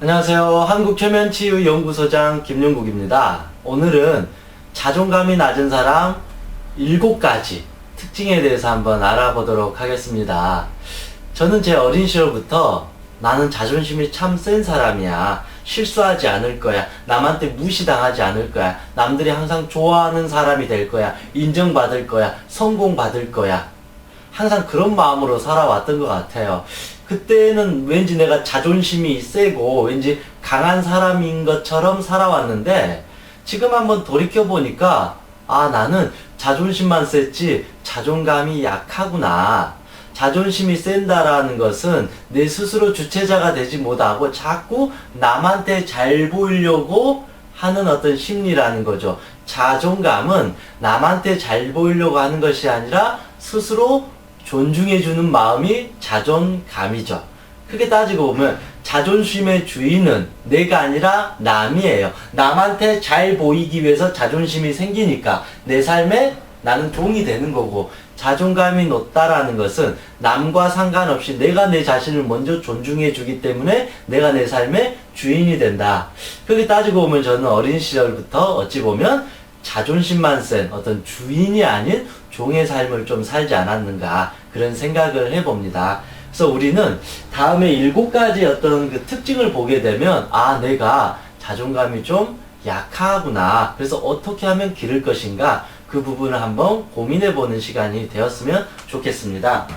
안녕하세요. 한국최면치유연구소장 김용국입니다. 오늘은 자존감이 낮은 사람 7가지 특징에 대해서 한번 알아보도록 하겠습니다. 저는 제 어린 시절부터 나는 자존심이 참 센 사람이야. 실수하지 않을 거야. 남한테 무시당하지 않을 거야. 남들이 항상 좋아하는 사람이 될 거야. 인정받을 거야. 성공받을 거야. 항상 그런 마음으로 살아왔던 것 같아요. 그때는 왠지 내가 자존심이 세고 왠지 강한 사람인 것처럼 살아왔는데 지금 한번 돌이켜보니까 나는 자존심만 셌지 자존감이 약하구나. 자존심이 센다라는 것은 내 스스로 주체자가 되지 못하고 자꾸 남한테 잘 보이려고 하는 어떤 심리라는 거죠. 자존감은 남한테 잘 보이려고 하는 것이 아니라 스스로 존중해주는 마음이 자존감이죠. 크게 따지고 보면 자존심의 주인은 내가 아니라 남이에요. 남한테 잘 보이기 위해서 자존심이 생기니까 내 삶에 나는 종이 되는 거고, 자존감이 높다라는 것은 남과 상관없이 내가 내 자신을 먼저 존중해 주기 때문에 내가 내 삶의 주인이 된다. 그렇게 따지고 보면 저는 어린 시절부터 어찌 보면 자존심만 센 어떤 주인이 아닌 종의 삶을 좀 살지 않았는가, 그런 생각을 해봅니다. 그래서 우리는 다음에 7가지 어떤 그 특징을 보게 되면 내가 자존감이 좀 약하구나. 그래서 어떻게 하면 기를 것인가, 그 부분을 한번 고민해보는 시간이 되었으면 좋겠습니다.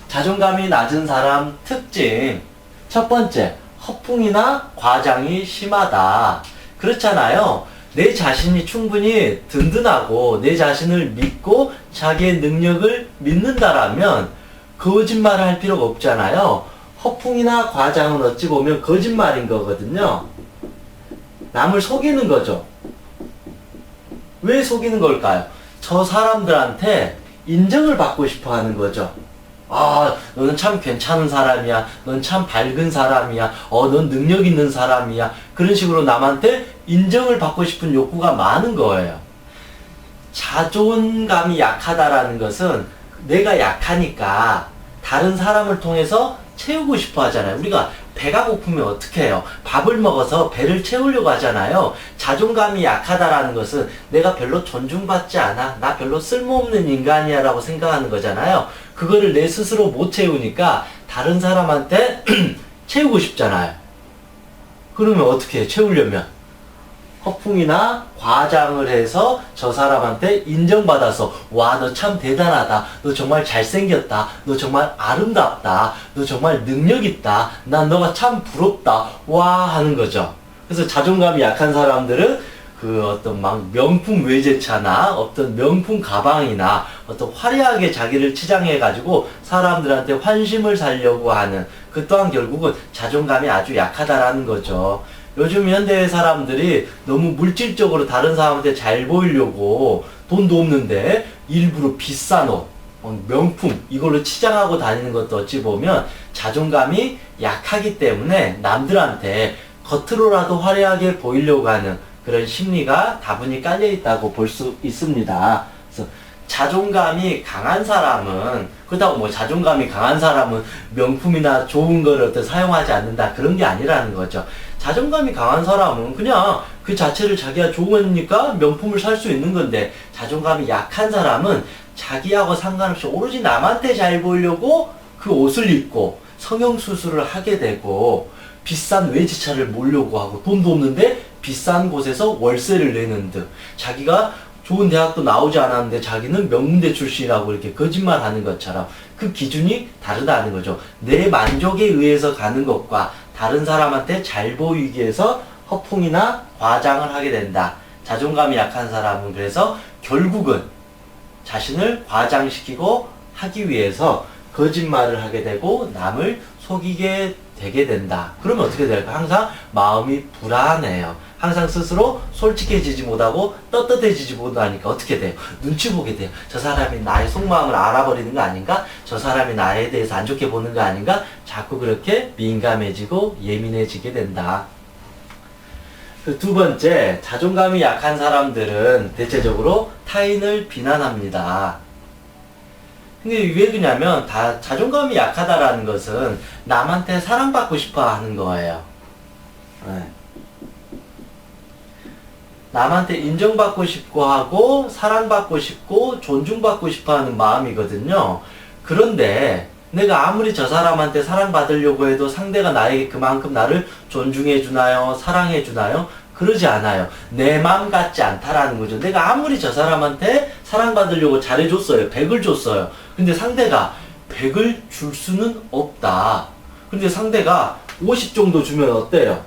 자존감이 낮은 사람 특징 첫 번째, 허풍이나 과장이 심하다. 그렇잖아요. 내 자신이 충분히 든든하고 내 자신을 믿고 자기의 능력을 믿는다라면 거짓말을 할 필요가 없잖아요. 허풍이나 과장은 어찌 보면 거짓말인 거거든요. 남을 속이는 거죠. 왜 속이는 걸까요? 저 사람들한테 인정을 받고 싶어 하는 거죠. 너는 참 괜찮은 사람이야. 넌 참 밝은 사람이야. 넌 능력 있는 사람이야. 그런 식으로 남한테 인정을 받고 싶은 욕구가 많은 거예요. 자존감이 약하다라는 것은 내가 약하니까 다른 사람을 통해서 채우고 싶어 하잖아요. 우리가 배가 고프면 어떻게 해요? 밥을 먹어서 배를 채우려고 하잖아요. 자존감이 약하다라는 것은 내가 별로 존중받지 않아. 나 별로 쓸모없는 인간이야 라고 생각하는 거잖아요. 그거를 내 스스로 못 채우니까 다른 사람한테 채우고 싶잖아요. 그러면 어떻게 해? 채우려면 허풍이나 과장을 해서 저 사람한테 인정받아서 너 참 대단하다. 너 정말 잘생겼다. 너 정말 아름답다. 너 정말 능력있다. 난 너가 참 부럽다. 하는 거죠. 그래서 자존감이 약한 사람들은 그 어떤 막 명품 외제차나 어떤 명품 가방이나 어떤 화려하게 자기를 치장해가지고 사람들한테 환심을 사려고 하는, 그 또한 결국은 자존감이 아주 약하다라는 거죠. 요즘 현대 사람들이 너무 물질적으로 다른 사람한테 잘 보이려고 돈도 없는데 일부러 비싼 옷, 명품 이걸로 치장하고 다니는 것도 어찌 보면 자존감이 약하기 때문에 남들한테 겉으로라도 화려하게 보이려고 하는 그런 심리가 다분히 깔려 있다고 볼 수 있습니다. 그래서 자존감이 강한 사람은, 그렇다고 자존감이 강한 사람은 명품이나 좋은 거를 사용하지 않는다, 그런 게 아니라는 거죠. 자존감이 강한 사람은 그냥 그 자체를 자기가 좋으니까 명품을 살 수 있는 건데, 자존감이 약한 사람은 자기하고 상관없이 오로지 남한테 잘 보이려고 그 옷을 입고 성형수술을 하게 되고 비싼 외제차를 몰려고 하고 돈도 없는데 비싼 곳에서 월세를 내는 등, 자기가 좋은 대학도 나오지 않았는데 자기는 명문대 출신이라고 이렇게 거짓말하는 것처럼 그 기준이 다르다는 거죠. 내 만족에 의해서 가는 것과 다른 사람한테 잘 보이기 위해서 허풍이나 과장을 하게 된다. 자존감이 약한 사람은 그래서 결국은 자신을 과장시키고 하기 위해서 거짓말을 하게 되고 남을 속이게 되게 된다. 그러면 어떻게 될까? 항상 마음이 불안해요. 항상 스스로 솔직해지지 못하고 떳떳해지지 못하니까 어떻게 돼요? 눈치 보게 돼요. 저 사람이 나의 속마음을 알아버리는 거 아닌가? 저 사람이 나에 대해서 안 좋게 보는 거 아닌가? 자꾸 그렇게 민감해지고 예민해지게 된다. 그 두 번째, 자존감이 약한 사람들은 대체적으로 타인을 비난합니다. 근데 왜 그러냐면 다 자존감이 약하다라는 것은 남한테 사랑받고 싶어 하는 거예요. 네. 남한테 인정받고 싶고 하고 사랑받고 싶고 존중받고 싶어 하는 마음이거든요. 그런데 내가 아무리 저 사람한테 사랑받으려고 해도 상대가 나에게 그만큼 나를 존중해 주나요? 사랑해 주나요? 그러지 않아요. 내 마음 같지 않다라는 거죠. 내가 아무리 저 사람한테 사랑받으려고 잘해줬어요. 100을 줬어요. 근데 상대가 100을 줄 수는 없다. 근데 상대가 50 정도 주면 어때요?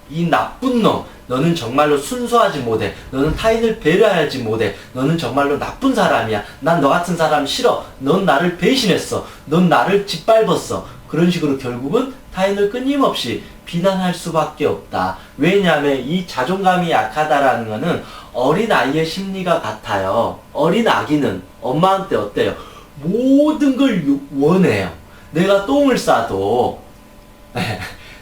이 나쁜 놈, 너는 정말로 순수하지 못해. 너는 타인을 배려하지 못해. 너는 정말로 나쁜 사람이야. 난 너 같은 사람 싫어. 넌 나를 배신했어. 넌 나를 짓밟았어. 그런 식으로 결국은 타인을 끊임없이 비난할 수밖에 없다. 왜냐하면 이 자존감이 약하다라는 것은 어린아이의 심리가 같아요. 어린 아기는 엄마한테 어때요? 모든 걸 원해요. 내가 똥을 싸도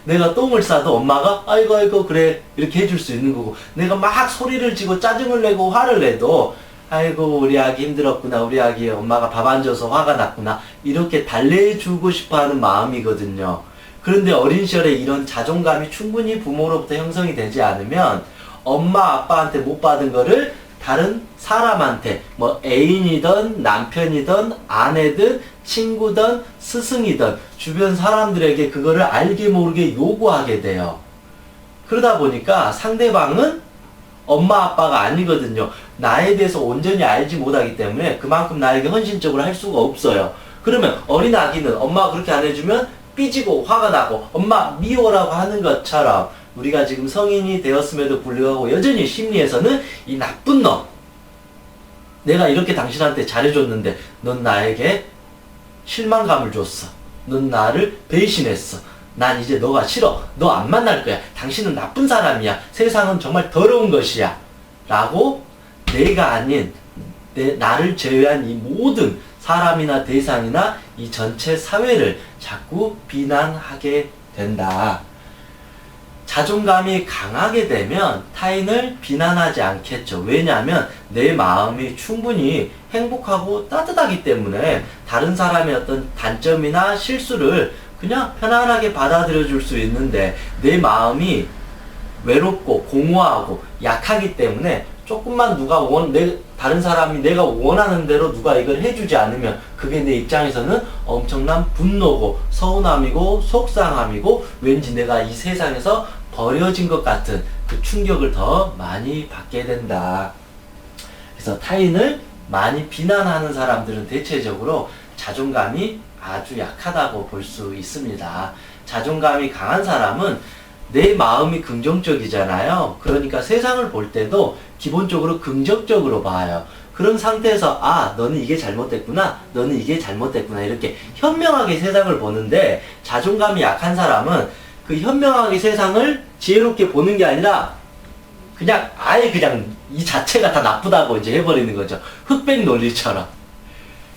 내가 똥을 싸도 엄마가 아이고 그래 이렇게 해줄 수 있는 거고, 내가 막 소리를 지고 짜증을 내고 화를 내도 아이고 우리 아기 힘들었구나, 우리 아기 엄마가 밥 안 줘서 화가 났구나, 이렇게 달래주고 싶어하는 마음이거든요. 그런데 어린 시절에 이런 자존감이 충분히 부모로부터 형성이 되지 않으면 엄마 아빠한테 못 받은 거를 다른 사람한테, 뭐 애인이든 남편이든 아내든 친구든 스승이든 주변 사람들에게 그거를 알게 모르게 요구하게 돼요. 그러다 보니까 상대방은 엄마 아빠가 아니거든요. 나에 대해서 온전히 알지 못하기 때문에 그만큼 나에게 헌신적으로 할 수가 없어요. 그러면 어린 아기는 엄마가 그렇게 안 해주면 삐지고 화가 나고 엄마 미워라고 하는 것처럼, 우리가 지금 성인이 되었음에도 불구하고 여전히 심리에서는 이 나쁜 놈, 내가 이렇게 당신한테 잘해줬는데 넌 나에게 실망감을 줬어. 넌 나를 배신했어. 난 이제 너가 싫어. 너 안 만날 거야. 당신은 나쁜 사람이야. 세상은 정말 더러운 것이야. 라고 내가 아닌 나를 제외한 이 모든 사람이나 대상이나 이 전체 사회를 자꾸 비난하게 된다. 자존감이 강하게 되면 타인을 비난하지 않겠죠. 왜냐하면 내 마음이 충분히 행복하고 따뜻하기 때문에 다른 사람의 어떤 단점이나 실수를 그냥 편안하게 받아들여 줄 수 있는데, 내 마음이 외롭고 공허하고 약하기 때문에 조금만 누가 다른 사람이 내가 원하는 대로 누가 이걸 해주지 않으면 그게 내 입장에서는 엄청난 분노고 서운함이고 속상함이고 왠지 내가 이 세상에서 버려진 것 같은 그 충격을 더 많이 받게 된다. 그래서 타인을 많이 비난하는 사람들은 대체적으로 자존감이 아주 약하다고 볼 수 있습니다. 자존감이 강한 사람은 내 마음이 긍정적이잖아요. 그러니까 세상을 볼 때도 기본적으로 긍정적으로 봐요. 그런 상태에서 너는 이게 잘못됐구나, 너는 이게 잘못됐구나, 이렇게 현명하게 세상을 보는데, 자존감이 약한 사람은 그 현명하게 세상을 지혜롭게 보는 게 아니라 그냥 아예 그냥 이 자체가 다 나쁘다고 이제 해버리는 거죠. 흑백 논리처럼.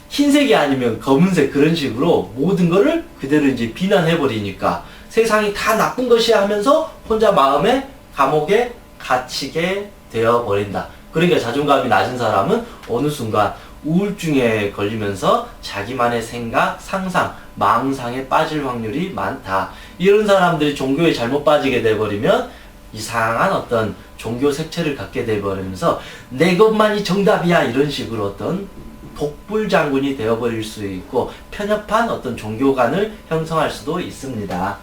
흰색이 아니면 검은색, 그런 식으로 모든 거를 그대로 이제 비난해버리니까 세상이 다 나쁜 것이야 하면서 혼자 마음의 감옥에 갇히게 되어버린다. 그러니까 자존감이 낮은 사람은 어느 순간 우울증에 걸리면서 자기만의 생각, 상상, 망상에 빠질 확률이 많다. 이런 사람들이 종교에 잘못 빠지게 돼버리면 이상한 어떤 종교 색채를 갖게 돼버리면서 내 것만이 정답이야, 이런 식으로 어떤 독불장군이 되어버릴 수 있고 편협한 어떤 종교관을 형성할 수도 있습니다.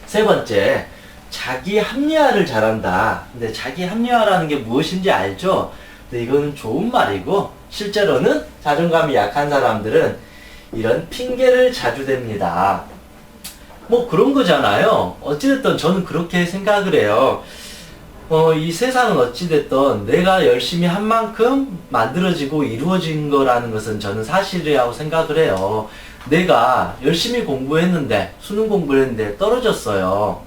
세 번째, 자기 합리화를 잘한다. 근데 자기 합리화라는 게 무엇인지 알죠? 근데 이거는 좋은 말이고, 실제로는 자존감이 약한 사람들은 이런 핑계를 자주 댑니다. 뭐 그런 거잖아요. 어찌됐든 저는 그렇게 생각을 해요. 이 세상은 어찌됐든 내가 열심히 한 만큼 만들어지고 이루어진 거라는 것은 저는 사실이라고 생각을 해요. 내가 열심히 공부했는데, 수능 공부를 했는데 떨어졌어요.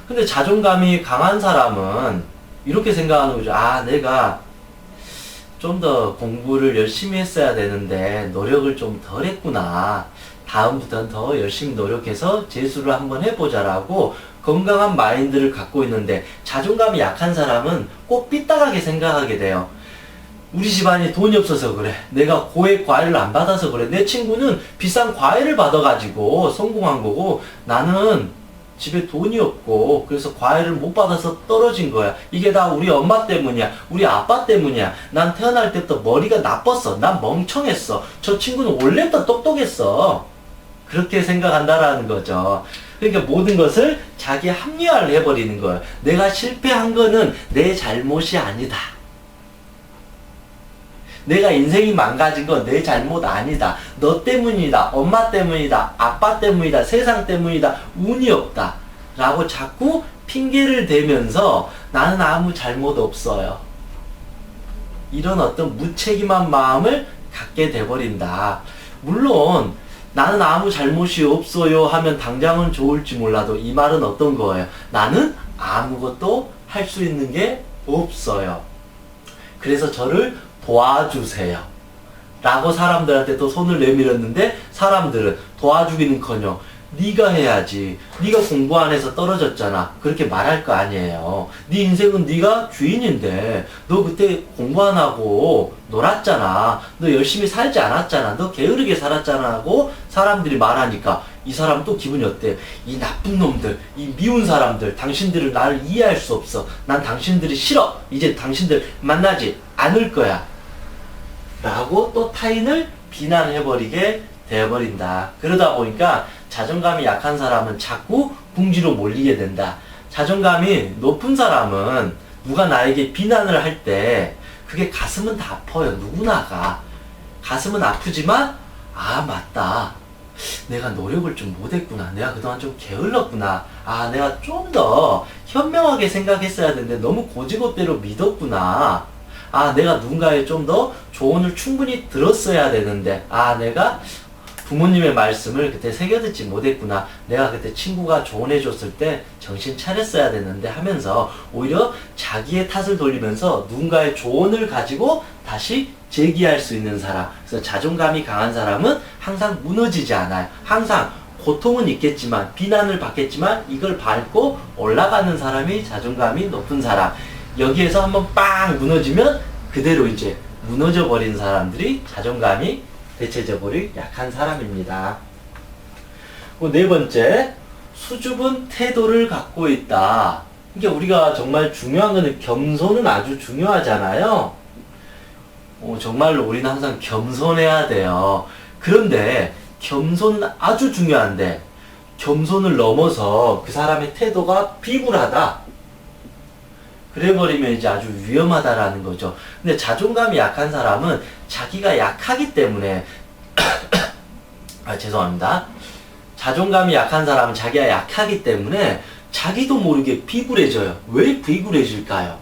근데 자존감이 강한 사람은 이렇게 생각하는 거죠. 내가 좀 더 공부를 열심히 했어야 되는데 노력을 좀 덜 했구나. 다음부터는 더 열심히 노력해서 재수를 한번 해보자라고 건강한 마인드를 갖고 있는데, 자존감이 약한 사람은 꼭 삐딱하게 생각하게 돼요. 우리 집안이 돈이 없어서 그래. 내가 고액 과외를 안 받아서 그래. 내 친구는 비싼 과외를 받아가지고 성공한 거고 나는 집에 돈이 없고 그래서 과외를 못 받아서 떨어진 거야. 이게 다 우리 엄마 때문이야. 우리 아빠 때문이야. 난 태어날 때부터 머리가 나빴어. 난 멍청했어. 저 친구는 원래부터 똑똑했어. 그렇게 생각한다라는 거죠. 그러니까 모든 것을 자기 합리화를 해버리는 거예요. 내가 실패한 거는 내 잘못이 아니다. 내가 인생이 망가진 건 내 잘못 아니다. 너 때문이다. 엄마 때문이다. 아빠 때문이다. 세상 때문이다. 운이 없다. 라고 자꾸 핑계를 대면서 나는 아무 잘못 없어요. 이런 어떤 무책임한 마음을 갖게 돼버린다. 물론 나는 아무 잘못이 없어요 하면 당장은 좋을지 몰라도 이 말은 어떤 거예요? 나는 아무것도 할 수 있는 게 없어요. 그래서 저를 도와주세요. 라고 사람들한테 또 손을 내밀었는데 사람들은 도와주기는커녕 네가 해야지. 네가 공부 안 해서 떨어졌잖아. 그렇게 말할 거 아니에요. 네 인생은 네가 주인인데 너 그때 공부 안 하고 놀았잖아. 너 열심히 살지 않았잖아. 너 게으르게 살았잖아 하고 사람들이 말하니까 이 사람 또 기분이 어때? 이 나쁜 놈들, 이 미운 사람들, 당신들을 나를 이해할 수 없어. 난 당신들이 싫어. 이제 당신들 만나지 않을 거야. 라고 또 타인을 비난해버리게 되어버린다. 그러다 보니까 자존감이 약한 사람은 자꾸 궁지로 몰리게 된다. 자존감이 높은 사람은 누가 나에게 비난을 할 때 그게 가슴은 다 아파요. 누구나가. 가슴은 아프지만 아 맞다. 내가 노력을 좀 못했구나. 내가 그동안 좀 게을렀구나. 아 내가 좀 더 현명하게 생각했어야 되는데 너무 고지고대로 믿었구나. 아 내가 누군가의 좀 더 조언을 충분히 들었어야 되는데 아 내가 부모님의 말씀을 그때 새겨듣지 못했구나. 내가 그때 친구가 조언해줬을 때 정신 차렸어야 되는데 하면서 오히려 자기의 탓을 돌리면서 누군가의 조언을 가지고 다시 제기할 수 있는 사람. 그래서 자존감이 강한 사람은 항상 무너지지 않아요. 항상 고통은 있겠지만 비난을 받겠지만 이걸 밟고 올라가는 사람이 자존감이 높은 사람. 여기에서 한번 빵 무너지면 그대로 이제 무너져 버린 사람들이 자존감이 대체적으로 약한 사람입니다. 네 번째, 수줍은 태도를 갖고 있다. 그러니까 우리가 정말 중요한 거는 겸손은 아주 중요하잖아요. 정말로 우리는 항상 겸손해야 돼요. 그런데 겸손은 아주 중요한데 겸손을 넘어서 그 사람의 태도가 비굴하다. 그래버리면 이제 아주 위험하다라는 거죠. 근데 자존감이 약한 사람은 자기가 약하기 때문에 죄송합니다. 자존감이 약한 사람은 자기가 약하기 때문에 자기도 모르게 비굴해져요. 왜 비굴해질까요?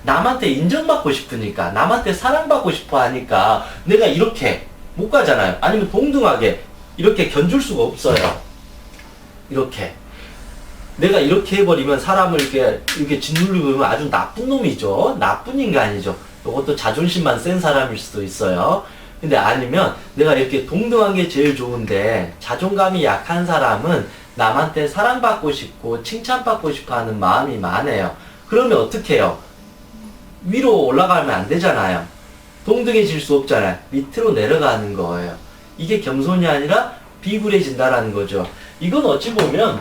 남한테 인정받고 싶으니까, 남한테 사랑받고 싶어 하니까 내가 이렇게 못 가잖아요. 아니면 동등하게 이렇게 견줄 수가 없어요. 이렇게. 내가 이렇게 해버리면 사람을 이렇게 짓누르고 보면 아주 나쁜 놈이죠. 나쁜 인간이죠. 이것도 자존심만 센 사람일 수도 있어요. 근데 아니면 내가 이렇게 동등한 게 제일 좋은데 자존감이 약한 사람은 남한테 사랑받고 싶고 칭찬받고 싶어 하는 마음이 많아요. 그러면 어떻게 해요? 위로 올라가면 안 되잖아요. 동등해질 수 없잖아요. 밑으로 내려가는 거예요. 이게 겸손이 아니라 비굴해진다라는 거죠. 이건 어찌 보면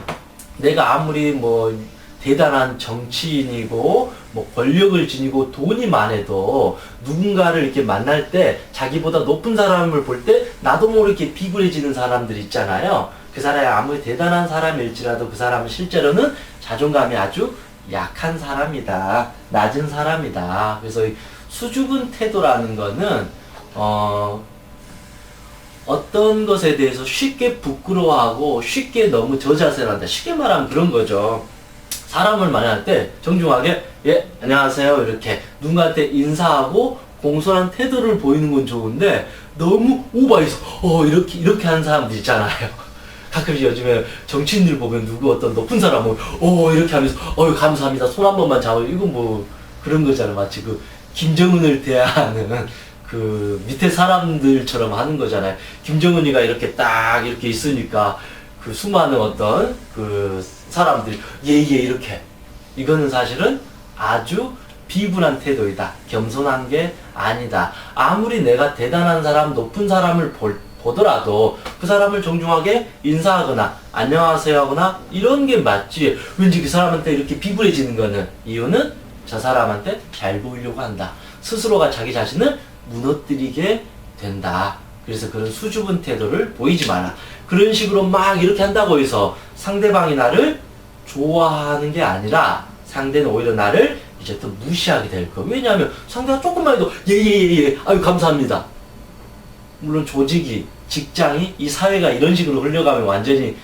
내가 아무리 뭐 대단한 정치인이고 뭐 권력을 지니고 돈이 많아도 누군가를 이렇게 만날 때 자기보다 높은 사람을 볼 때 나도 모르게 비굴해지는 사람들 있잖아요. 그 사람이 아무리 대단한 사람일지라도 그 사람은 실제로는 자존감이 아주 약한 사람이다. 낮은 사람이다. 그래서 수줍은 태도라는 거는 어떤 것에 대해서 쉽게 부끄러워하고 쉽게 너무 저자세를 한다. 쉽게 말하면 그런 거죠. 사람을 만날 때 정중하게 예 안녕하세요 이렇게 누군가한테 인사하고 공손한 태도를 보이는 건 좋은데 너무 오버해서 이렇게 하는 사람들 있잖아요. 가끔씩 요즘에 정치인들 보면 누구 어떤 높은 사람은 이렇게 하면서 감사합니다 손 한 번만 잡아요. 이건 뭐 그런 거잖아요. 마치 그 김정은을 대하는 그 밑에 사람들처럼 하는 거잖아요. 김정은이가 이렇게 딱 이렇게 있으니까 그 수많은 어떤 그 사람들이 예 이렇게 이거는 사실은 아주 비굴한 태도이다. 겸손한 게 아니다. 아무리 내가 대단한 사람, 높은 사람을 보더라도 그 사람을 정중하게 인사하거나 안녕하세요 하거나 이런 게 맞지. 왠지 그 사람한테 이렇게 비굴해지는 거는 이유는 저 사람한테 잘 보이려고 한다. 스스로가 자기 자신을 무너뜨리게 된다. 그래서 그런 수줍은 태도를 보이지 마라. 그런 식으로 막 이렇게 한다고 해서 상대방이 나를 좋아하는 게 아니라 상대는 오히려 나를 이제 또 무시하게 될 거. 왜냐하면 상대가 조금만 해도 예예예 아유 감사합니다. 물론 조직이 직장이 이 사회가 이런 식으로 흘러가면 완전히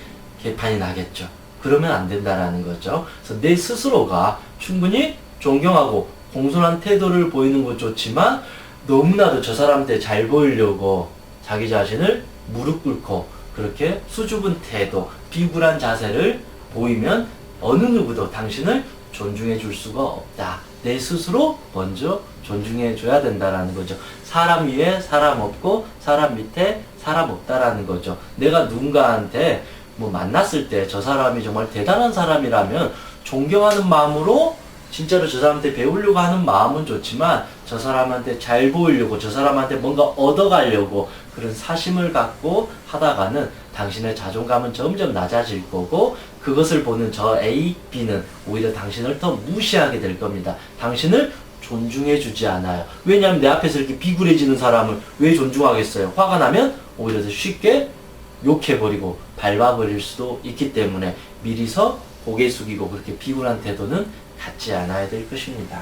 개판이 나겠죠. 그러면 안 된다라는 거죠. 그래서 내 스스로가 충분히 존경하고 공손한 태도를 보이는 것 좋지만 너무나도 저 사람한테 잘 보이려고 자기 자신을 무릎 꿇고 그렇게 수줍은 태도, 비굴한 자세를 보이면 어느 누구도 당신을 존중해 줄 수가 없다. 내 스스로 먼저 존중해 줘야 된다라는 거죠. 사람 위에 사람 없고 사람 밑에 사람 없다라는 거죠. 내가 누군가한테 뭐 만났을 때 저 사람이 정말 대단한 사람이라면 존경하는 마음으로 진짜로 저 사람한테 배우려고 하는 마음은 좋지만 저 사람한테 잘 보이려고 저 사람한테 뭔가 얻어가려고 그런 사심을 갖고 하다가는 당신의 자존감은 점점 낮아질 거고 그것을 보는 저 A, B는 오히려 당신을 더 무시하게 될 겁니다. 당신을 존중해 주지 않아요. 왜냐하면 내 앞에서 이렇게 비굴해지는 사람을 왜 존중하겠어요? 화가 나면 오히려 더 쉽게 욕해버리고 밟아버릴 수도 있기 때문에 미리서 고개 숙이고 그렇게 비굴한 태도는 갖지 않아야 될 것입니다.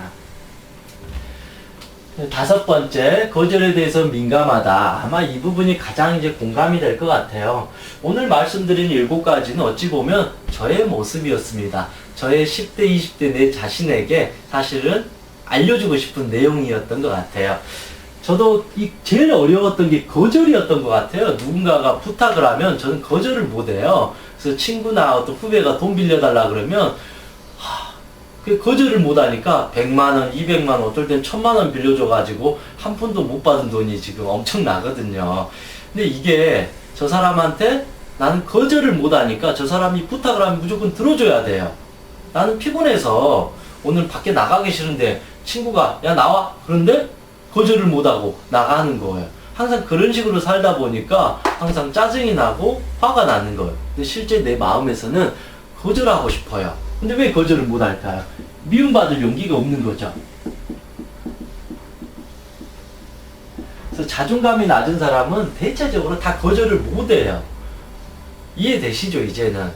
다섯 번째, 거절에 대해서 민감하다. 아마 이 부분이 가장 이제 공감이 될 것 같아요. 오늘 말씀드린 7가지는 어찌 보면 저의 모습이었습니다. 저의 10대, 20대 내 자신에게 사실은 알려주고 싶은 내용이었던 것 같아요. 저도 제일 어려웠던 게 거절이었던 것 같아요. 누군가가 부탁을 하면 저는 거절을 못해요. 그래서 친구나 어떤 후배가 돈 빌려달라 그러면 그 거절을 못하니까 100만원, 200만원, 어떨 땐 1000만원 빌려줘가지고 한 푼도 못 받은 돈이 지금 엄청 나거든요. 근데 이게 저 사람한테 나는 거절을 못하니까 저 사람이 부탁을 하면 무조건 들어줘야 돼요. 나는 피곤해서 오늘 밖에 나가기 싫은데 친구가 야 나와 그런데 거절을 못하고 나가는 거예요. 항상 그런 식으로 살다 보니까 항상 짜증이 나고 화가 나는 거예요. 근데 실제 내 마음에서는 거절하고 싶어요. 근데 왜 거절을 못할까요? 미움받을 용기가 없는 거죠. 그래서 자존감이 낮은 사람은 대체적으로 다 거절을 못해요. 이해되시죠 이제는?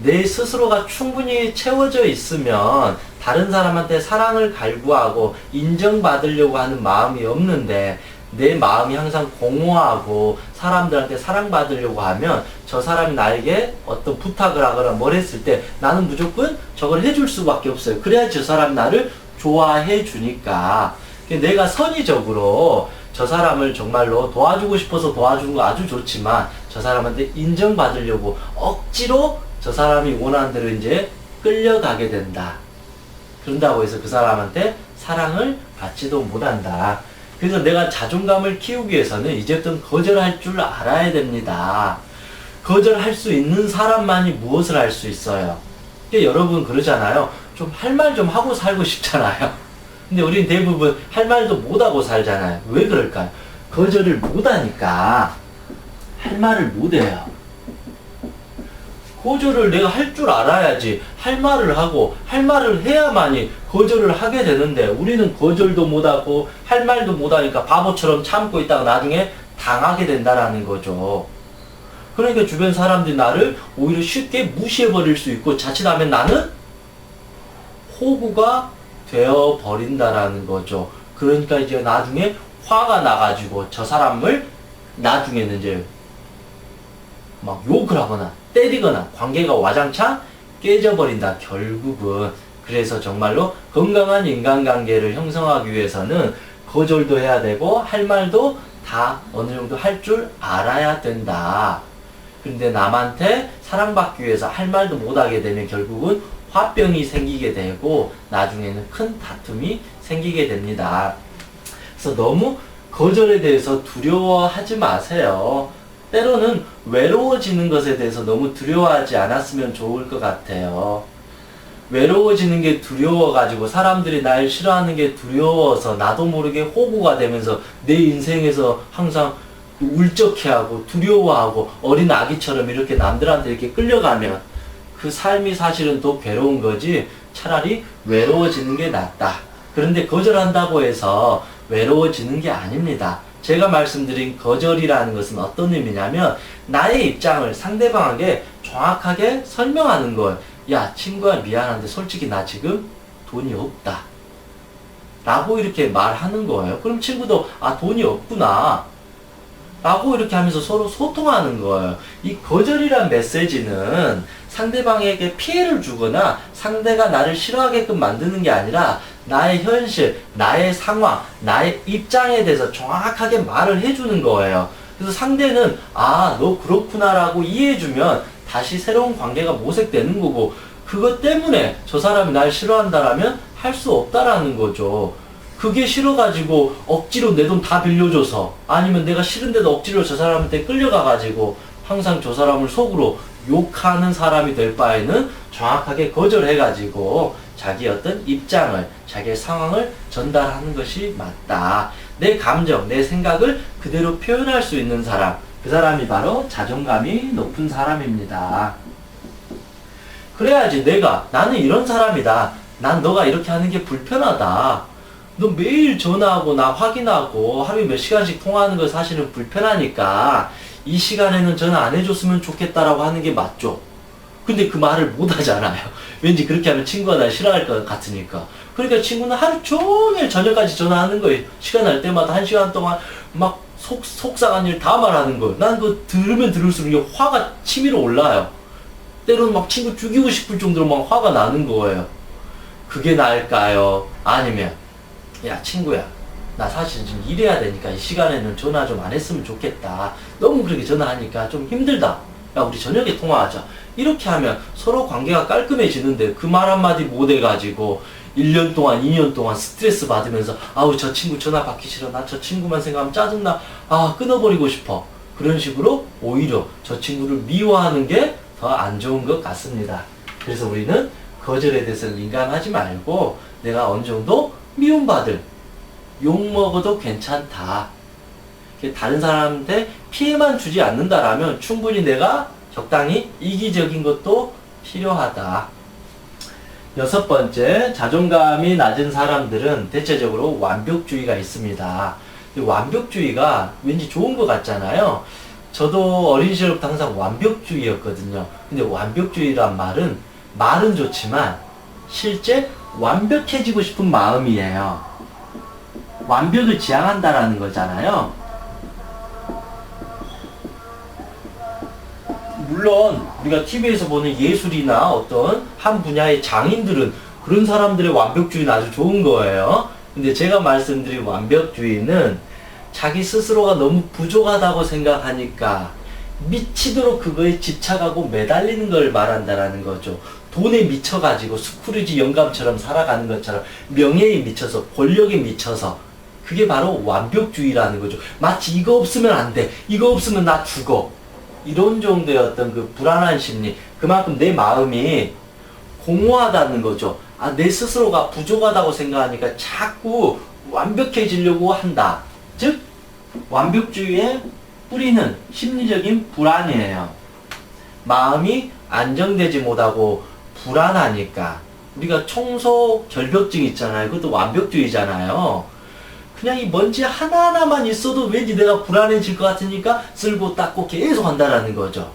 내 스스로가 충분히 채워져 있으면 다른 사람한테 사랑을 갈구하고 인정받으려고 하는 마음이 없는데 내 마음이 항상 공허하고 사람들한테 사랑받으려고 하면 저 사람이 나에게 어떤 부탁을 하거나 뭘 했을 때 나는 무조건 저걸 해줄 수밖에 없어요. 그래야 저 사람이 나를 좋아해 주니까 내가 선의적으로 저 사람을 정말로 도와주고 싶어서 도와주는 거 아주 좋지만 저 사람한테 인정받으려고 억지로 저 사람이 원하는 대로 이제 끌려가게 된다. 그런다고 해서 그 사람한테 사랑을 받지도 못한다. 그래서 내가 자존감을 키우기 위해서는 이제부터 거절할 줄 알아야 됩니다. 거절할 수 있는 사람만이 무엇을 할 수 있어요? 여러분 그러잖아요. 좀 할 말 좀 하고 살고 싶잖아요. 근데 우린 대부분 할 말도 못하고 살잖아요. 왜 그럴까요? 거절을 못하니까 할 말을 못해요. 거절을 내가 할 줄 알아야지 할 말을 하고 할 말을 해야만이 거절을 하게 되는데 우리는 거절도 못하고 할 말도 못하니까 바보처럼 참고 있다가 나중에 당하게 된다라는 거죠. 그러니까 주변 사람들이 나를 오히려 쉽게 무시해버릴 수 있고 자칫하면 나는 호구가 되어버린다라는 거죠. 그러니까 이제 나중에 화가 나가지고 저 사람을 나중에는 이제 막 욕을 하거나 때리거나 관계가 와장창 깨져버린다 결국은. 그래서 정말로 건강한 인간관계를 형성하기 위해서는 거절도 해야 되고 할 말도 다 어느 정도 할 줄 알아야 된다. 근데 남한테 사랑받기 위해서 할 말도 못하게 되면 결국은 화병이 생기게 되고 나중에는 큰 다툼이 생기게 됩니다. 그래서 너무 거절에 대해서 두려워하지 마세요. 때로는 외로워지는 것에 대해서 너무 두려워하지 않았으면 좋을 것 같아요. 외로워지는 게 두려워가지고 사람들이 날 싫어하는 게 두려워서 나도 모르게 호구가 되면서 내 인생에서 항상 울적해하고 두려워하고 어린 아기처럼 이렇게 남들한테 이렇게 끌려가면 그 삶이 사실은 더 괴로운 거지 차라리 외로워지는 게 낫다. 그런데 거절한다고 해서 외로워지는 게 아닙니다. 제가 말씀드린 거절이라는 것은 어떤 의미냐면 나의 입장을 상대방에게 정확하게 설명하는 거예요. 야, 친구야, 미안한데 솔직히 나 지금 돈이 없다 라고 이렇게 말하는 거예요. 그럼 친구도 아, 돈이 없구나 라고 이렇게 하면서 서로 소통하는 거예요. 이 거절이란 메시지는 상대방에게 피해를 주거나 상대가 나를 싫어하게끔 만드는 게 아니라 나의 현실, 나의 상황, 나의 입장에 대해서 정확하게 말을 해주는 거예요. 그래서 상대는 아, 너 그렇구나 라고 이해해주면 다시 새로운 관계가 모색되는 거고, 그것 때문에 저 사람이 날 싫어한다라면 할 수 없다라는 거죠. 그게 싫어가지고 억지로 내 돈 다 빌려줘서, 아니면 내가 싫은데도 억지로 저 사람한테 끌려가가지고 항상 저 사람을 속으로 욕하는 사람이 될 바에는 정확하게 거절해가지고 자기 어떤 입장을, 자기의 상황을 전달하는 것이 맞다. 내 감정, 내 생각을 그대로 표현할 수 있는 사람, 그 사람이 바로 자존감이 높은 사람입니다. 그래야지 나는 이런 사람이다. 난 너가 이렇게 하는 게 불편하다. 너 매일 전화하고 나 확인하고 하루에 몇 시간씩 통화하는 거 사실은 불편하니까 이 시간에는 전화 안 해줬으면 좋겠다라고 하는 게 맞죠. 근데 그 말을 못 하잖아요. 왠지 그렇게 하면 친구가 날 싫어할 것 같으니까. 그러니까 친구는 하루 종일 저녁까지 전화하는 거예요. 시간 날 때마다 1시간 동안 막 속상한 일 다 말하는 거예요. 난 그거 들으면 들을수록 화가 치밀어 올라요. 때로는 막 친구 죽이고 싶을 정도로 막 화가 나는 거예요. 그게 나을까요? 아니면 야, 친구야, 나 사실 지금 일해야 되니까 이 시간에는 전화 좀 안 했으면 좋겠다. 너무 그렇게 전화하니까 좀 힘들다. 야, 우리 저녁에 통화하자. 이렇게 하면 서로 관계가 깔끔해지는데 그 말 한마디 못 해가지고 1년 동안 2년 동안 스트레스 받으면서 아우, 저 친구 전화 받기 싫어. 나 저 친구만 생각하면 짜증나. 아, 끊어버리고 싶어. 그런 식으로 오히려 저 친구를 미워하는 게 더 안 좋은 것 같습니다. 그래서 우리는 거절에 대해서 민감하지 말고 내가 어느 정도 미움받을, 욕먹어도 괜찮다. 다른 사람한테 피해만 주지 않는다라면 충분히 내가 적당히 이기적인 것도 필요하다. 6번째, 자존감이 낮은 사람들은 대체적으로 완벽주의가 있습니다. 완벽주의가 왠지 좋은 것 같잖아요. 저도 어린 시절부터 항상 완벽주의였거든요. 근데 완벽주의란 말은 좋지만 실제 완벽해지고 싶은 마음이에요. 완벽을 지향한다라는 거잖아요. 물론 우리가 TV에서 보는 예술이나 어떤 한 분야의 장인들은 그런 사람들의 완벽주의는 아주 좋은 거예요. 근데 제가 말씀드린 완벽주의는 자기 스스로가 너무 부족하다고 생각하니까 미치도록 그거에 집착하고 매달리는 걸 말한다라는 거죠. 돈에 미쳐가지고 스크루지 영감처럼 살아가는 것처럼 명예에 미쳐서, 권력에 미쳐서, 그게 바로 완벽주의라는 거죠. 마치 이거 없으면 안 돼, 이거 없으면 나 죽어, 이런 정도의 어떤 그 불안한 심리, 그만큼 내 마음이 공허하다는 거죠. 아, 내 스스로가 부족하다고 생각하니까 자꾸 완벽해지려고 한다. 즉 완벽주의의 뿌리는 심리적인 불안이에요. 마음이 안정되지 못하고 불안하니까. 우리가 청소 결벽증 있잖아요. 그것도 완벽주의잖아요. 그냥 이 먼지 하나하나만 있어도 왠지 내가 불안해질 것 같으니까 쓸고 닦고 계속 한다라는 거죠.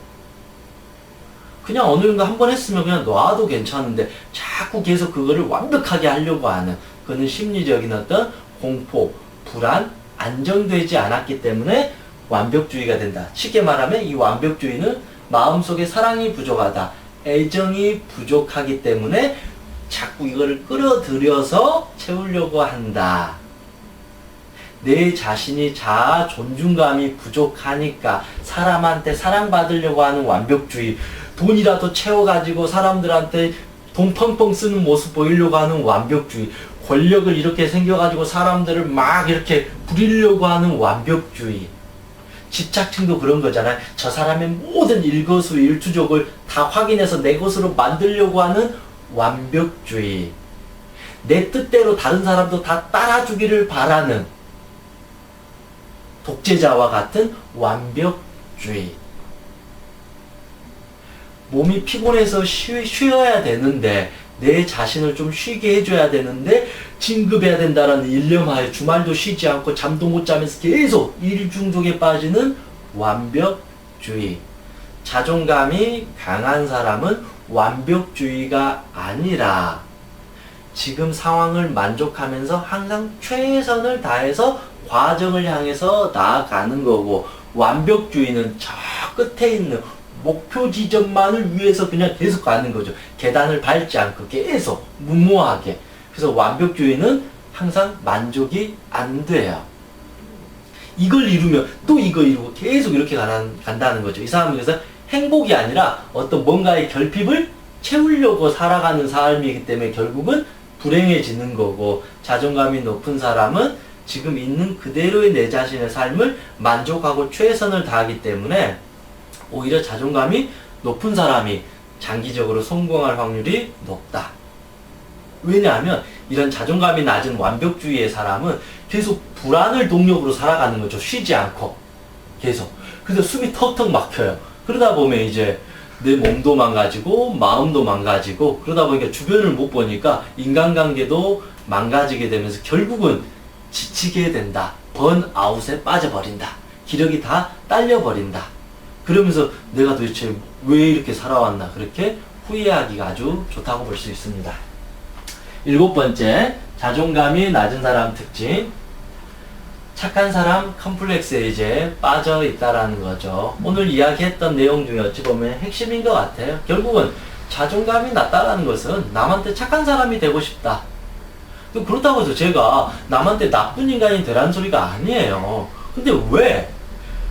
그냥 어느 정도 한 번 했으면 그냥 놔도 괜찮은데 자꾸 계속 그거를 완벽하게 하려고 하는, 그거는 심리적인 어떤 공포, 불안, 안정되지 않았기 때문에 완벽주의가 된다. 쉽게 말하면 이 완벽주의는 마음속에 사랑이 부족하다, 애정이 부족하기 때문에 자꾸 이거를 끌어들여서 채우려고 한다. 내 자신이 자아 존중감이 부족하니까 사람한테 사랑받으려고 하는 완벽주의, 돈이라도 채워가지고 사람들한테 돈 펑펑 쓰는 모습 보이려고 하는 완벽주의, 권력을 이렇게 생겨가지고 사람들을 막 이렇게 부리려고 하는 완벽주의, 집착증도 그런 거잖아요. 저 사람의 모든 일거수일투족을 다 확인해서 내 것으로 만들려고 하는 완벽주의. 내 뜻대로 다른 사람도 다 따라주기를 바라는 독재자와 같은 완벽주의. 몸이 피곤해서 쉬어야 되는데, 내 자신을 좀 쉬게 해줘야 되는데 진급해야 된다는 일념하에 주말도 쉬지 않고 잠도 못 자면서 계속 일 중독에 빠지는 완벽주의. 자존감이 강한 사람은 완벽주의가 아니라 지금 상황을 만족하면서 항상 최선을 다해서 과정을 향해서 나아가는 거고, 완벽주의는 저 끝에 있는 목표 지점만을 위해서 그냥 계속 가는 거죠. 계단을 밟지 않고 계속 무모하게. 그래서 완벽주의는 항상 만족이 안 돼요. 이걸 이루면 또 이거 이루고 계속 이렇게 간다는 거죠. 이 사람은 그래서 행복이 아니라 어떤 뭔가의 결핍을 채우려고 살아가는 삶이기 때문에 결국은 불행해지는 거고, 자존감이 높은 사람은 지금 있는 그대로의 내 자신의 삶을 만족하고 최선을 다하기 때문에 오히려 자존감이 높은 사람이 장기적으로 성공할 확률이 높다. 왜냐하면 이런 자존감이 낮은 완벽주의의 사람은 계속 불안을 동력으로 살아가는 거죠. 쉬지 않고 계속. 그래서 숨이 턱턱 막혀요. 그러다 보면 이제 내 몸도 망가지고 마음도 망가지고, 그러다 보니까 주변을 못 보니까 인간관계도 망가지게 되면서 결국은 지치게 된다. 번아웃에 빠져버린다. 기력이 다 딸려버린다. 그러면서 내가 도대체 왜 이렇게 살아왔나, 그렇게 후회하기가 아주 좋다고 볼 수 있습니다. 7번째, 자존감이 낮은 사람 특징. 착한 사람 컴플렉스에 이제 빠져 있다라는 거죠. 오늘 이야기했던 내용 중에 어찌 보면 핵심인 것 같아요. 결국은 자존감이 낮다라는 것은 남한테 착한 사람이 되고 싶다. 그렇다고 해서 제가 남한테 나쁜 인간이 되라는 소리가 아니에요. 근데 왜?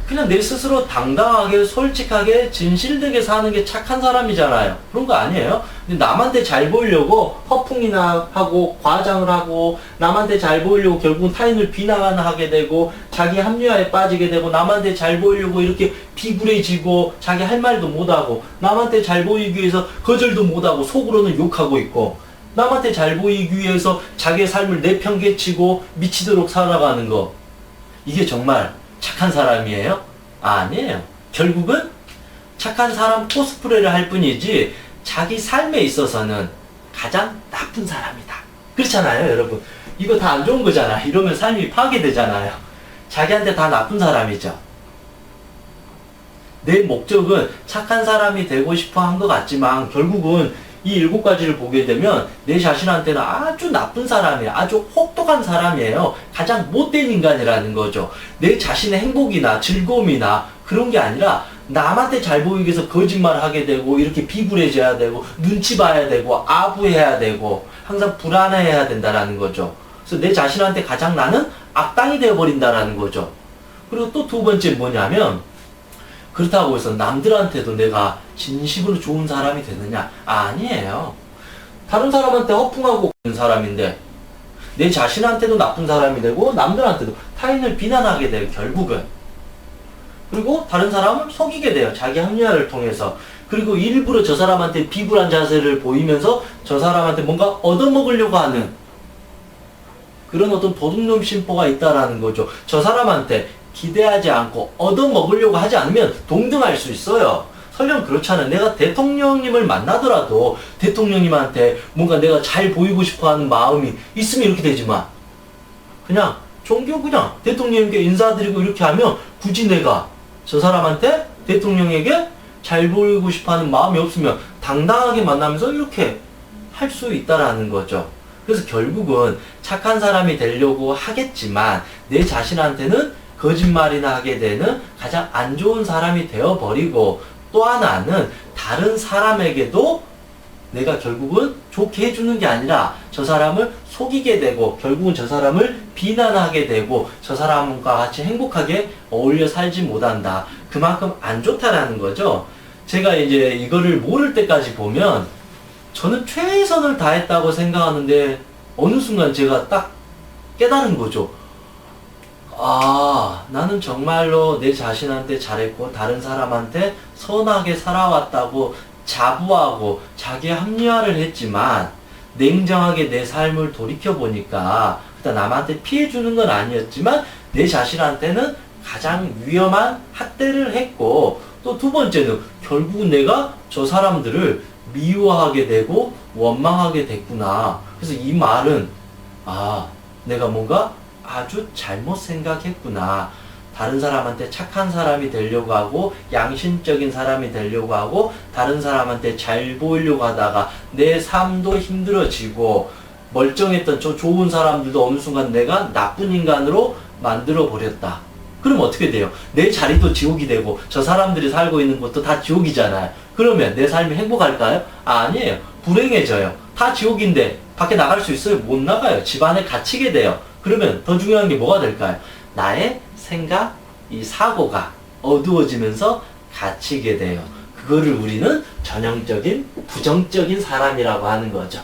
그냥 내 스스로 당당하게 솔직하게 진실되게 사는 게 착한 사람이잖아요. 그런 거 아니에요? 근데 남한테 잘 보이려고 허풍이나 하고 과장을 하고, 남한테 잘 보이려고 결국은 타인을 비난하게 되고, 자기 합리화에 빠지게 되고, 남한테 잘 보이려고 이렇게 비굴해지고 자기 할 말도 못하고, 남한테 잘 보이기 위해서 거절도 못하고 속으로는 욕하고 있고, 남한테 잘 보이기 위해서 자기의 삶을 내팽개치고 미치도록 살아가는 거, 이게 정말 착한 사람이에요? 아니에요. 결국은 착한 사람 코스프레를 할 뿐이지 자기 삶에 있어서는 가장 나쁜 사람이다. 그렇잖아요, 여러분. 이거 다 안 좋은 거잖아. 이러면 삶이 파괴되잖아요. 자기한테 다 나쁜 사람이죠. 내 목적은 착한 사람이 되고 싶어 한 것 같지만 결국은 이 7가지를 보게 되면 내 자신한테는 아주 나쁜 사람이에요. 아주 혹독한 사람이에요. 가장 못된 인간이라는 거죠. 내 자신의 행복이나 즐거움이나 그런 게 아니라 남한테 잘 보이기 위해서 거짓말을 하게 되고, 이렇게 비굴해져야 되고, 눈치 봐야 되고, 아부해야 되고, 항상 불안해해야 된다라는 거죠. 그래서 내 자신한테 가장 나는 악당이 되어버린다라는 거죠. 그리고 또 2번째 뭐냐면, 그렇다고 해서 남들한테도 내가 진심으로 좋은 사람이 되느냐? 아니에요. 다른 사람한테 허풍하고 그런 사람인데 내 자신한테도 나쁜 사람이 되고 남들한테도 타인을 비난하게 돼요, 결국은. 그리고 다른 사람을 속이게 돼요, 자기 합리화를 통해서. 그리고 일부러 저 사람한테 비굴한 자세를 보이면서 저 사람한테 뭔가 얻어먹으려고 하는 그런 어떤 도둑놈 심보가 있다라는 거죠. 저 사람한테 기대하지 않고 얻어먹으려고 하지 않으면 동등할 수 있어요. 설령 그렇잖아요. 내가 대통령님을 만나더라도 대통령님한테 뭔가 내가 잘 보이고 싶어 하는 마음이 있으면 이렇게 되지만, 그냥 그냥 대통령님께 인사드리고 이렇게 하면 굳이 내가 저 사람한테 대통령에게 잘 보이고 싶어 하는 마음이 없으면 당당하게 만나면서 이렇게 할 수 있다라는 거죠. 그래서 결국은 착한 사람이 되려고 하겠지만 내 자신한테는 거짓말이나 하게 되는 가장 안 좋은 사람이 되어버리고, 또 하나는 다른 사람에게도 내가 결국은 좋게 해주는 게 아니라 저 사람을 속이게 되고, 결국은 저 사람을 비난하게 되고, 저 사람과 같이 행복하게 어울려 살지 못한다. 그만큼 안 좋다라는 거죠. 제가 이제 이거를 모를 때까지 보면 저는 최선을 다했다고 생각하는데 어느 순간 제가 딱 깨달은 거죠. 아, 나는 정말로 내 자신한테 잘했고 다른 사람한테 선하게 살아왔다고 자부하고 자기 합리화를 했지만 냉정하게 내 삶을 돌이켜보니까 일단 남한테 피해주는 건 아니었지만 내 자신한테는 가장 위험한 학대를 했고, 또 두 번째는 결국은 내가 저 사람들을 미워하게 되고 원망하게 됐구나. 그래서 이 말은 내가 뭔가 아주 잘못 생각했구나. 다른 사람한테 착한 사람이 되려고 하고 양심적인 사람이 되려고 하고 다른 사람한테 잘 보이려고 하다가 내 삶도 힘들어지고 멀쩡했던 저 좋은 사람들도 어느 순간 내가 나쁜 인간으로 만들어 버렸다. 그럼 어떻게 돼요? 내 자리도 지옥이 되고 저 사람들이 살고 있는 곳도 다 지옥이잖아요. 그러면 내 삶이 행복할까요? 아니에요. 불행해져요. 다 지옥인데 밖에 나갈 수 있어요? 못 나가요. 집 안에 갇히게 돼요. 그러면 더 중요한 게 뭐가 될까요? 나의 생각, 이 사고가 어두워지면서 갇히게 돼요. 그거를 우리는 전형적인 부정적인 사람이라고 하는 거죠.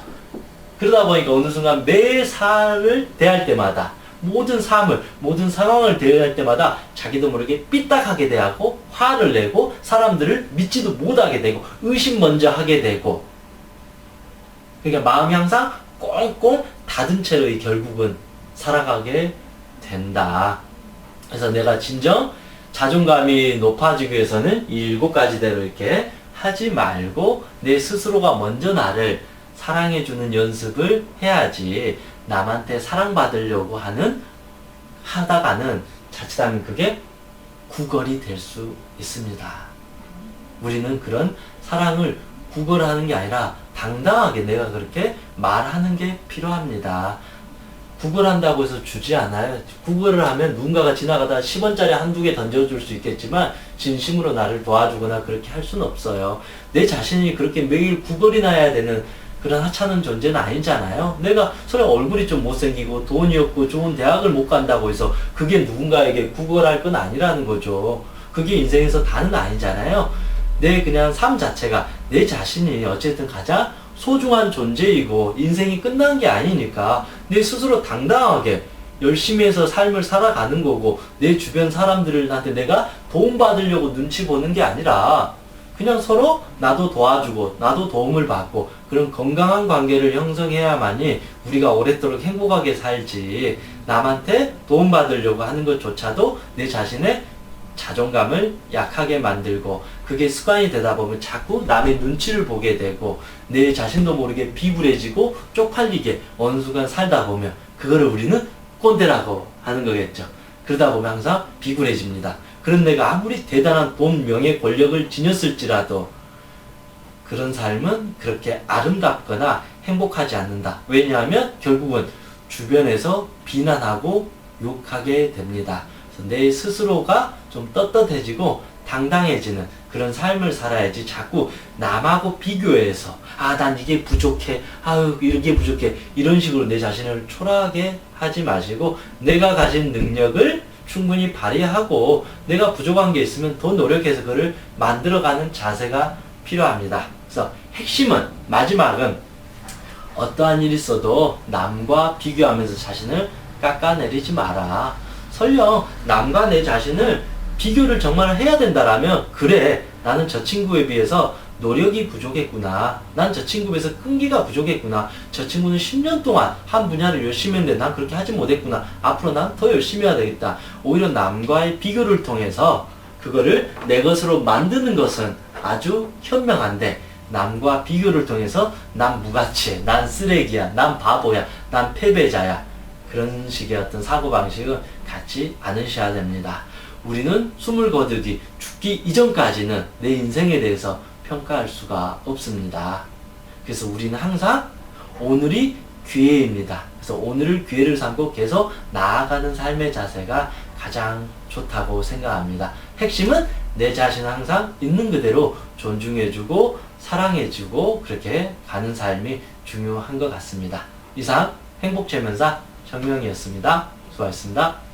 그러다 보니까 어느 순간 매 삶을 대할 때마다 모든 삶을, 모든 상황을 대할 때마다 자기도 모르게 삐딱하게 대하고 화를 내고 사람들을 믿지도 못하게 되고 의심 먼저 하게 되고, 그러니까 마음이 항상 꽁꽁 닫은 채로 결국은 살아가게 된다. 그래서 내가 진정 자존감이 높아지기 위해서는 이 7가지대로 이렇게 하지 말고 내 스스로가 먼저 나를 사랑해주는 연습을 해야지, 남한테 사랑받으려고 하다가는 자칫하면 그게 구걸이 될 수 있습니다. 우리는 그런 사랑을 구걸하는 게 아니라 당당하게 내가 그렇게 말하는 게 필요합니다. 구걸한다고 해서 주지 않아요. 구걸을 하면 누군가가 지나가다 10원짜리 한두 개 던져줄 수 있겠지만 진심으로 나를 도와주거나 그렇게 할 수는 없어요. 내 자신이 그렇게 매일 구걸이나 해야 되는 그런 하찮은 존재는 아니잖아요. 내가 서로 얼굴이 좀 못생기고 돈이 없고 좋은 대학을 못 간다고 해서 그게 누군가에게 구걸할 건 아니라는 거죠. 그게 인생에서 다는 아니잖아요. 내 그냥 삶 자체가 내 자신이 어쨌든 가장 소중한 존재이고 인생이 끝난 게 아니니까 내 스스로 당당하게 열심히 해서 삶을 살아가는 거고, 내 주변 사람들한테 내가 도움받으려고 눈치 보는 게 아니라 그냥 서로 나도 도와주고 나도 도움을 받고 그런 건강한 관계를 형성해야만이 우리가 오랫도록 행복하게 살지, 남한테 도움받으려고 하는 것조차도 내 자신의 자존감을 약하게 만들고 그게 습관이 되다 보면 자꾸 남의 눈치를 보게 되고 내 자신도 모르게 비굴해지고 쪽팔리게 어느 순간 살다 보면 그거를 우리는 꼰대라고 하는 거겠죠. 그러다 보면 항상 비굴해집니다. 그런 내가 아무리 대단한 돈, 명예, 권력을 지녔을지라도 그런 삶은 그렇게 아름답거나 행복하지 않는다. 왜냐하면 결국은 주변에서 비난하고 욕하게 됩니다. 그래서 내 스스로가 좀 떳떳해지고 당당해지는 그런 삶을 살아야지, 자꾸 남하고 비교해서 난 이게 부족해, 이게 부족해, 이런 식으로 내 자신을 초라하게 하지 마시고 내가 가진 능력을 충분히 발휘하고 내가 부족한 게 있으면 더 노력해서 그걸 만들어가는 자세가 필요합니다. 그래서 핵심은, 마지막은 어떠한 일이 있어도 남과 비교하면서 자신을 깎아내리지 마라. 설령 남과 내 자신을 비교를 정말 해야 된다라면, 그래, 나는 저 친구에 비해서 노력이 부족했구나, 난 저 친구에 비해서 끈기가 부족했구나, 저 친구는 10년 동안 한 분야를 열심히 했는데 난 그렇게 하지 못했구나, 앞으로 난 더 열심히 해야 되겠다. 오히려 남과의 비교를 통해서 그거를 내 것으로 만드는 것은 아주 현명한데, 남과 비교를 통해서 난 무가치해, 난 쓰레기야, 난 바보야, 난 패배자야, 그런 식의 어떤 사고방식은 갖지 않으셔야 됩니다. 우리는 숨을 거두기, 죽기 이전까지는 내 인생에 대해서 평가할 수가 없습니다. 그래서 우리는 항상 오늘이 기회입니다. 그래서 오늘을 기회를 삼고 계속 나아가는 삶의 자세가 가장 좋다고 생각합니다. 핵심은 내 자신을 항상 있는 그대로 존중해주고 사랑해주고 그렇게 가는 삶이 중요한 것 같습니다. 이상 행복체면사 정명이었습니다. 수고하셨습니다.